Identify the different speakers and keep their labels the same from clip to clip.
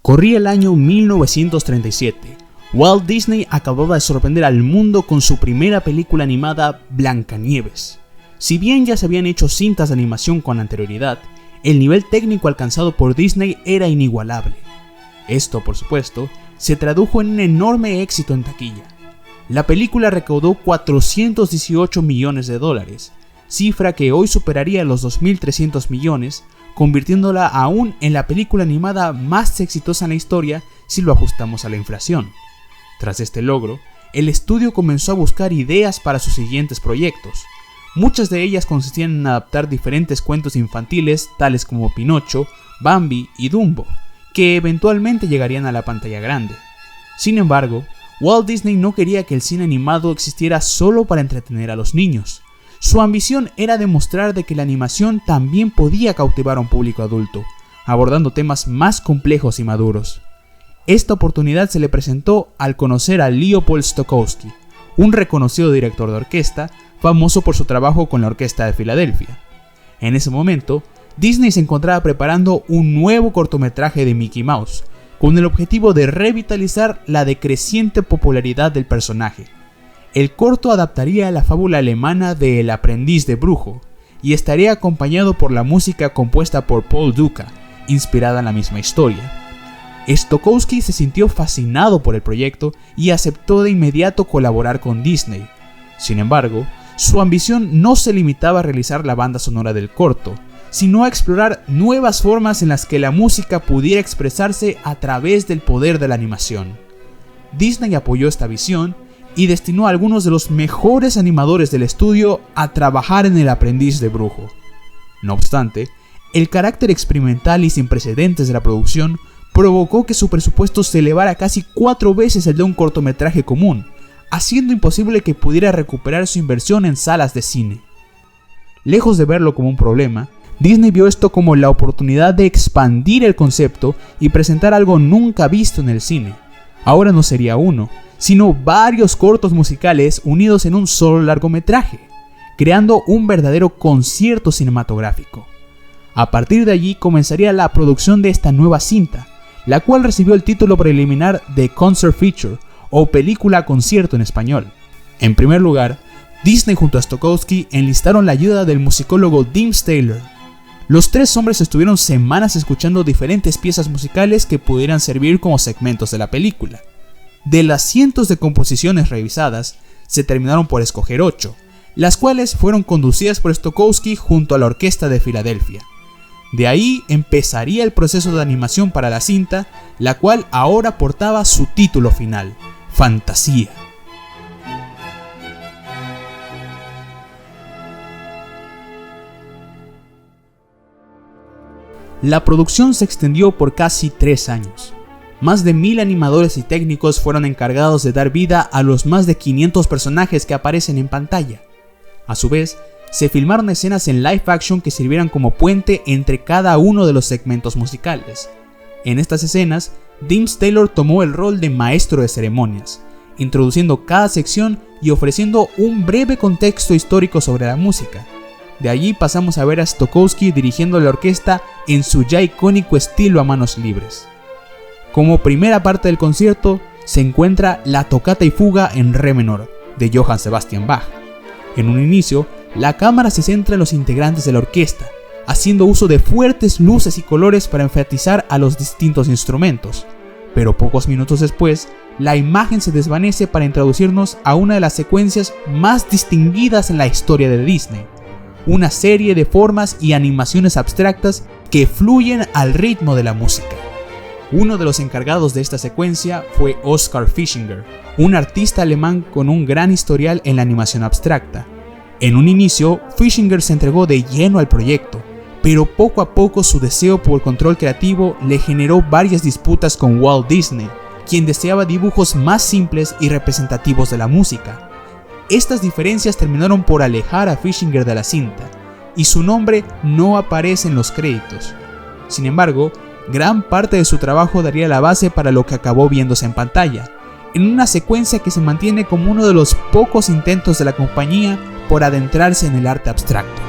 Speaker 1: Corría el año 1937. Walt Disney acababa de sorprender al mundo con su primera película animada, Blancanieves. Si bien ya se habían hecho cintas de animación con anterioridad, el nivel técnico alcanzado por Disney era inigualable. Esto, por supuesto, se tradujo en un enorme éxito en taquilla. La película recaudó $418 millones, cifra que hoy superaría los 2.300 millones, convirtiéndola aún en la película animada más exitosa en la historia si lo ajustamos a la inflación. Tras este logro, el estudio comenzó a buscar ideas para sus siguientes proyectos. Muchas de ellas consistían en adaptar diferentes cuentos infantiles tales como Pinocho, Bambi y Dumbo, que eventualmente llegarían a la pantalla grande. Sin embargo, Walt Disney no quería que el cine animado existiera solo para entretener a los niños. Su ambición era demostrar de que la animación también podía cautivar a un público adulto, abordando temas más complejos y maduros. Esta oportunidad se le presentó al conocer a Leopold Stokowski, un reconocido director de orquesta, famoso por su trabajo con la Orquesta de Filadelfia. En ese momento, Disney se encontraba preparando un nuevo cortometraje de Mickey Mouse, con el objetivo de revitalizar la decreciente popularidad del personaje. El corto adaptaría la fábula alemana de El aprendiz de brujo, y estaría acompañado por la música compuesta por Paul Duka, inspirada en la misma historia. Stokowski se sintió fascinado por el proyecto y aceptó de inmediato colaborar con Disney. Sin embargo, su ambición no se limitaba a realizar la banda sonora del corto, sino a explorar nuevas formas en las que la música pudiera expresarse a través del poder de la animación. Disney apoyó esta visión y destinó a algunos de los mejores animadores del estudio a trabajar en El aprendiz de brujo. No obstante, el carácter experimental y sin precedentes de la producción provocó que su presupuesto se elevara casi 4 veces el de un cortometraje común, haciendo imposible que pudiera recuperar su inversión en salas de cine. Lejos de verlo como un problema, Disney vio esto como la oportunidad de expandir el concepto y presentar algo nunca visto en el cine. Ahora no sería uno, sino varios cortos musicales unidos en un solo largometraje, creando un verdadero concierto cinematográfico. A partir de allí comenzaría la producción de esta nueva cinta, la cual recibió el título preliminar de Concert Feature, o película concierto en español. En primer lugar, Disney junto a Stokowski enlistaron la ayuda del musicólogo Dean Taylor. Los tres hombres estuvieron semanas escuchando diferentes piezas musicales que pudieran servir como segmentos de la película. De las cientos de composiciones revisadas, se terminaron por escoger 8, las cuales fueron conducidas por Stokowski junto a la Orquesta de Filadelfia. De ahí empezaría el proceso de animación para la cinta, la cual ahora portaba su título final, Fantasía. La producción se extendió por casi 3 años. Más de 1000 animadores y técnicos fueron encargados de dar vida a los más de 500 personajes que aparecen en pantalla. A su vez, se filmaron escenas en live action que sirvieran como puente entre cada uno de los segmentos musicales. En estas escenas, Dean Taylor tomó el rol de maestro de ceremonias, introduciendo cada sección y ofreciendo un breve contexto histórico sobre la música. De allí pasamos a ver a Stokowski dirigiendo la orquesta en su ya icónico estilo a manos libres. Como primera parte del concierto se encuentra la tocata y fuga en re menor de Johann Sebastian Bach. En un inicio, la cámara se centra en los integrantes de la orquesta, haciendo uso de fuertes luces y colores para enfatizar a los distintos instrumentos. Pero pocos minutos después, la imagen se desvanece para introducirnos a una de las secuencias más distinguidas en la historia de Disney. Una serie de formas y animaciones abstractas que fluyen al ritmo de la música. Uno de los encargados de esta secuencia fue Oskar Fischinger, un artista alemán con un gran historial en la animación abstracta. En un inicio, Fischinger se entregó de lleno al proyecto, pero poco a poco su deseo por control creativo le generó varias disputas con Walt Disney, quien deseaba dibujos más simples y representativos de la música. Estas diferencias terminaron por alejar a Fischinger de la cinta, y su nombre no aparece en los créditos. Sin embargo, gran parte de su trabajo daría la base para lo que acabó viéndose en pantalla, en una secuencia que se mantiene como uno de los pocos intentos de la compañía por adentrarse en el arte abstracto.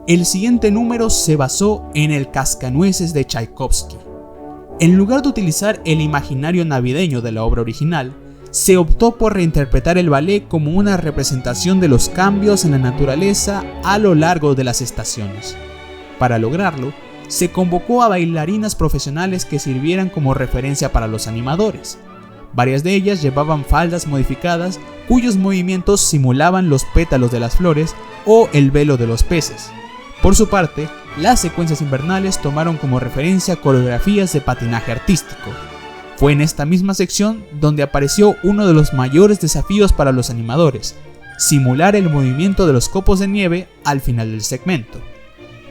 Speaker 1: El siguiente número se basó en el Cascanueces de Tchaikovsky. En lugar de utilizar el imaginario navideño de la obra original, se optó por reinterpretar el ballet como una representación de los cambios en la naturaleza a lo largo de las estaciones. Para lograrlo, se convocó a bailarinas profesionales que sirvieran como referencia para los animadores. Varias de ellas llevaban faldas modificadas cuyos movimientos simulaban los pétalos de las flores o el velo de los peces. Por su parte, las secuencias invernales tomaron como referencia coreografías de patinaje artístico. Fue en esta misma sección donde apareció uno de los mayores desafíos para los animadores: simular el movimiento de los copos de nieve al final del segmento.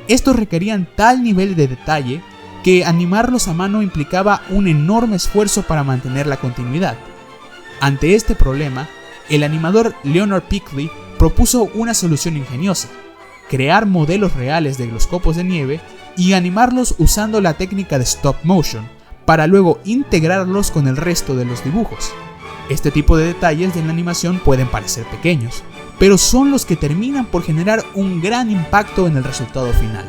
Speaker 1: Estos requerían tal nivel de detalle que animarlos a mano implicaba un enorme esfuerzo para mantener la continuidad. Ante este problema, el animador Leonard Pickley propuso una solución ingeniosa: crear modelos reales de los copos de nieve y animarlos usando la técnica de stop motion, para luego integrarlos con el resto de los dibujos. Este tipo de detalles de la animación pueden parecer pequeños, pero son los que terminan por generar un gran impacto en el resultado final.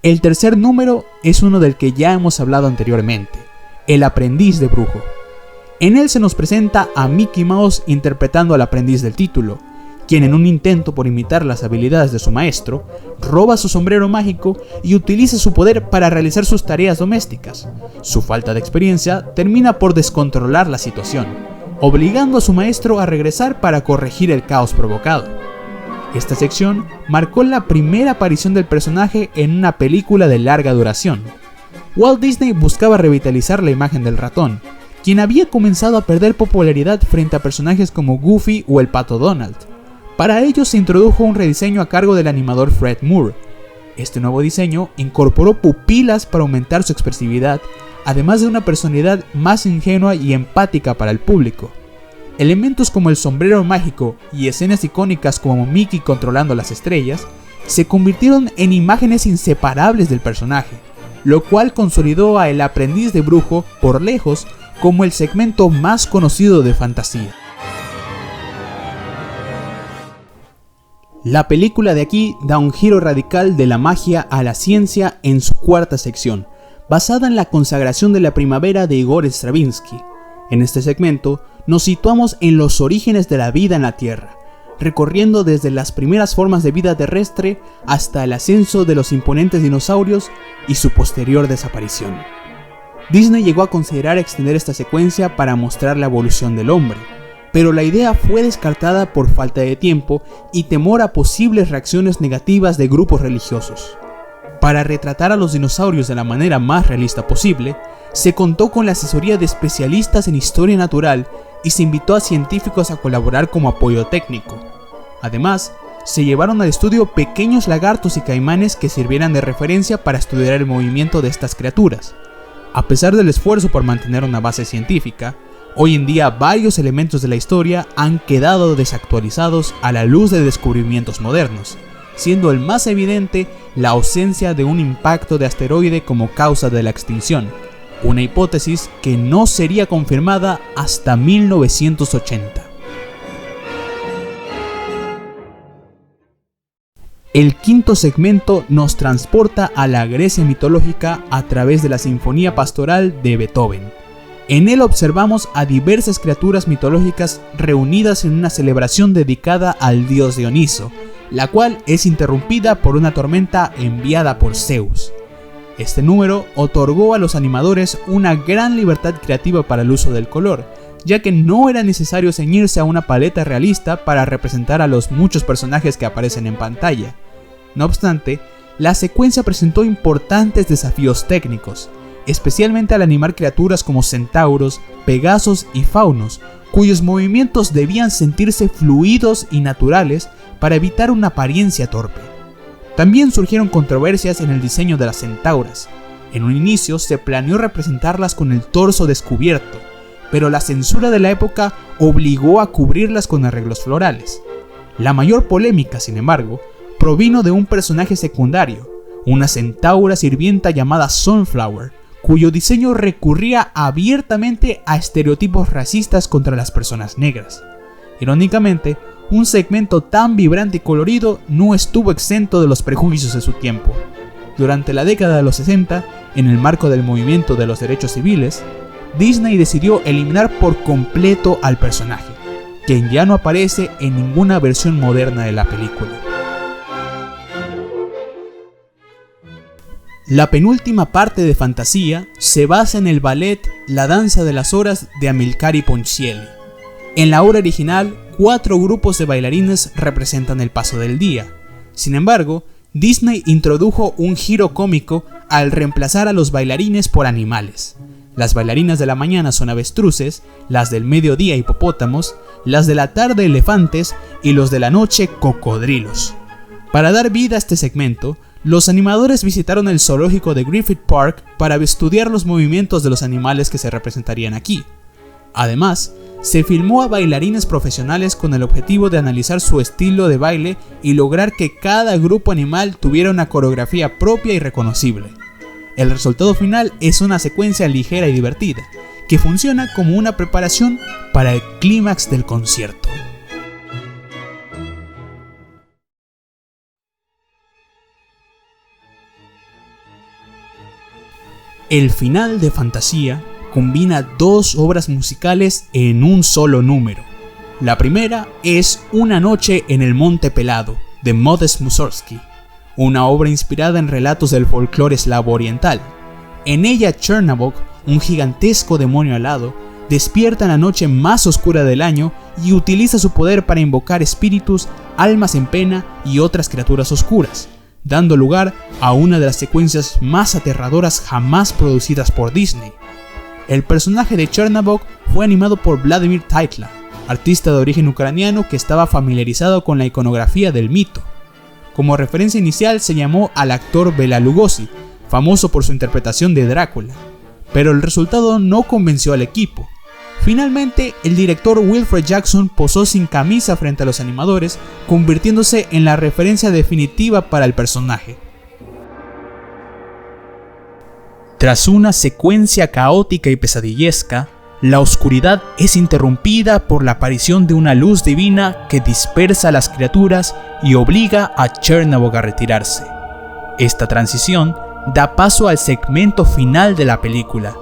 Speaker 1: El tercer número es uno del que ya hemos hablado anteriormente: El aprendiz de brujo. En él se nos presenta a Mickey Mouse interpretando al aprendiz del título, quien en un intento por imitar las habilidades de su maestro, roba su sombrero mágico y utiliza su poder para realizar sus tareas domésticas. Su falta de experiencia termina por descontrolar la situación, obligando a su maestro a regresar para corregir el caos provocado. Esta sección marcó la primera aparición del personaje en una película de larga duración. Walt Disney buscaba revitalizar la imagen del ratón, quien había comenzado a perder popularidad frente a personajes como Goofy o el Pato Donald. Para ello se introdujo un rediseño a cargo del animador Fred Moore. Este nuevo diseño incorporó pupilas para aumentar su expresividad, además de una personalidad más ingenua y empática para el público. Elementos como el sombrero mágico y escenas icónicas como Mickey controlando las estrellas se convirtieron en imágenes inseparables del personaje, lo cual consolidó a El aprendiz de brujo por lejos como el segmento más conocido de fantasía. La película de aquí da un giro radical de la magia a la ciencia en su cuarta sección, basada en la consagración de la primavera de Igor Stravinsky. En este segmento nos situamos en los orígenes de la vida en la Tierra, recorriendo desde las primeras formas de vida terrestre hasta el ascenso de los imponentes dinosaurios y su posterior desaparición. Disney llegó a considerar extender esta secuencia para mostrar la evolución del hombre, pero la idea fue descartada por falta de tiempo y temor a posibles reacciones negativas de grupos religiosos. Para retratar a los dinosaurios de la manera más realista posible, se contó con la asesoría de especialistas en historia natural y se invitó a científicos a colaborar como apoyo técnico. Además, se llevaron al estudio pequeños lagartos y caimanes que sirvieran de referencia para estudiar el movimiento de estas criaturas. A pesar del esfuerzo por mantener una base científica, hoy en día varios elementos de la historia han quedado desactualizados a la luz de descubrimientos modernos, siendo el más evidente la ausencia de un impacto de asteroide como causa de la extinción, una hipótesis que no sería confirmada hasta 1980. El quinto segmento nos transporta a la Grecia mitológica a través de la Sinfonía Pastoral de Beethoven. En él observamos a diversas criaturas mitológicas reunidas en una celebración dedicada al dios Dioniso, la cual es interrumpida por una tormenta enviada por Zeus. Este número otorgó a los animadores una gran libertad creativa para el uso del color, ya que no era necesario ceñirse a una paleta realista para representar a los muchos personajes que aparecen en pantalla. No obstante, la secuencia presentó importantes desafíos técnicos, especialmente al animar criaturas como centauros, pegasos y faunos, cuyos movimientos debían sentirse fluidos y naturales para evitar una apariencia torpe. También surgieron controversias en el diseño de las centauras. En un inicio se planeó representarlas con el torso descubierto, pero la censura de la época obligó a cubrirlas con arreglos florales. La mayor polémica, sin embargo, provino de un personaje secundario, una centaura sirvienta llamada Sunflower, cuyo diseño recurría abiertamente a estereotipos racistas contra las personas negras. Irónicamente, un segmento tan vibrante y colorido no estuvo exento de los prejuicios de su tiempo. Durante la década de los 60, en el marco del movimiento de los derechos civiles, Disney decidió eliminar por completo al personaje, quien ya no aparece en ninguna versión moderna de la película. La penúltima parte de Fantasía se basa en el ballet La danza de las horas de Amilcare Ponchielli. En la obra original, 4 grupos de bailarines representan el paso del día. Sin embargo, Disney introdujo un giro cómico al reemplazar a los bailarines por animales. Las bailarinas de la mañana son avestruces, las del mediodía hipopótamos, las de la tarde elefantes y los de la noche cocodrilos. Para dar vida a este segmento, los animadores visitaron el zoológico de Griffith Park para estudiar los movimientos de los animales que se representarían aquí. Además, se filmó a bailarines profesionales con el objetivo de analizar su estilo de baile y lograr que cada grupo animal tuviera una coreografía propia y reconocible. El resultado final es una secuencia ligera y divertida, que funciona como una preparación para el clímax del concierto. El final de Fantasía combina 2 obras musicales en un solo número. La primera es Una noche en el Monte Pelado, de Modest Mussorgsky, una obra inspirada en relatos del folclore eslavo oriental. En ella Chernabog, un gigantesco demonio alado, despierta en la noche más oscura del año y utiliza su poder para invocar espíritus, almas en pena y otras criaturas oscuras, dando lugar a una de las secuencias más aterradoras jamás producidas por Disney. El personaje de Chernabog fue animado por Vladimir Taitla, artista de origen ucraniano que estaba familiarizado con la iconografía del mito. Como referencia inicial se llamó al actor Bela Lugosi, famoso por su interpretación de Drácula, pero el resultado no convenció al equipo. Finalmente, el director Wilfred Jackson posó sin camisa frente a los animadores, convirtiéndose en la referencia definitiva para el personaje. Tras una secuencia caótica y pesadillesca, la oscuridad es interrumpida por la aparición de una luz divina que dispersa a las criaturas y obliga a Chernabog a retirarse. Esta transición da paso al segmento final de la película,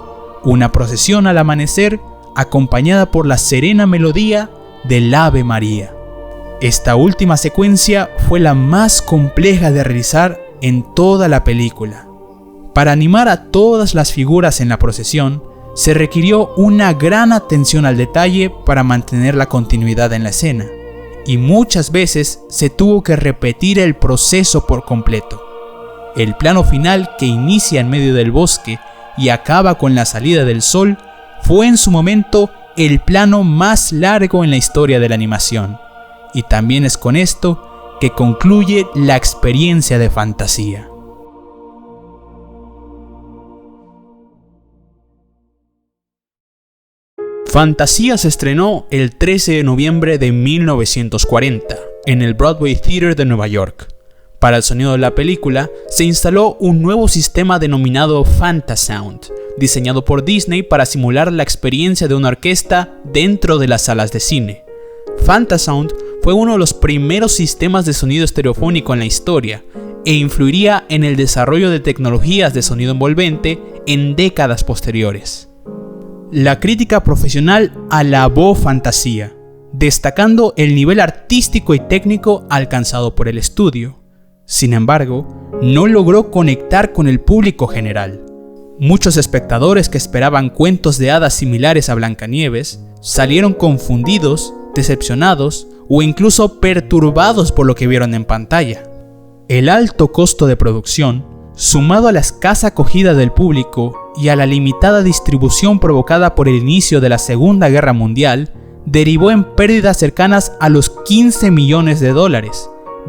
Speaker 1: una procesión al amanecer acompañada por la serena melodía del Ave María. Esta última secuencia fue la más compleja de realizar en toda la película. Para animar a todas las figuras en la procesión, se requirió una gran atención al detalle para mantener la continuidad en la escena, y muchas veces se tuvo que repetir el proceso por completo. El plano final, que inicia en medio del bosque y acaba con la salida del sol, fue en su momento el plano más largo en la historia de la animación, y también es con esto que concluye la experiencia de Fantasía. Fantasía se estrenó el 13 de noviembre de 1940 en el Broadway Theater de Nueva York. Para el sonido de la película se instaló un nuevo sistema denominado Fantasound, diseñado por Disney para simular la experiencia de una orquesta dentro de las salas de cine. Fantasound fue uno de los primeros sistemas de sonido estereofónico en la historia e influiría en el desarrollo de tecnologías de sonido envolvente en décadas posteriores. La crítica profesional alabó Fantasía, destacando el nivel artístico y técnico alcanzado por el estudio. Sin embargo, no logró conectar con el público general. Muchos espectadores que esperaban cuentos de hadas similares a Blancanieves salieron confundidos, decepcionados o incluso perturbados por lo que vieron en pantalla. El alto costo de producción, sumado a la escasa acogida del público y a la limitada distribución provocada por el inicio de la Segunda Guerra Mundial, derivó en pérdidas cercanas a los $15 millones,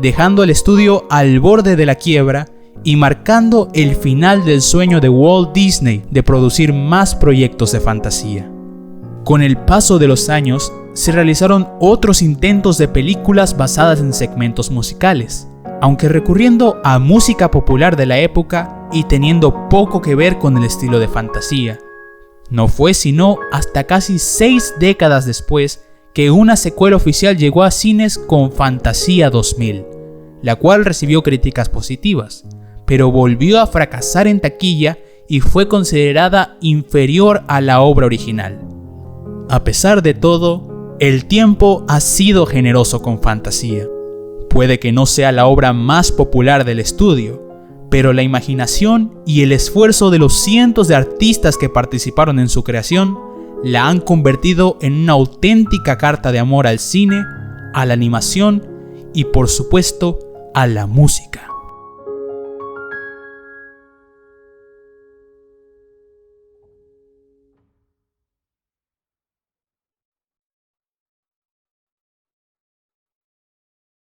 Speaker 1: dejando al estudio al borde de la quiebra y marcando el final del sueño de Walt Disney de producir más proyectos de fantasía. Con el paso de los años, se realizaron otros intentos de películas basadas en segmentos musicales, aunque recurriendo a música popular de la época y teniendo poco que ver con el estilo de Fantasía. No fue sino hasta casi 6 décadas después que una secuela oficial llegó a cines con Fantasía 2000, la cual recibió críticas positivas, pero volvió a fracasar en taquilla y fue considerada inferior a la obra original. A pesar de todo, el tiempo ha sido generoso con Fantasía. Puede que no sea la obra más popular del estudio, pero la imaginación y el esfuerzo de los cientos de artistas que participaron en su creación la han convertido en una auténtica carta de amor al cine, a la animación y por supuesto a la música.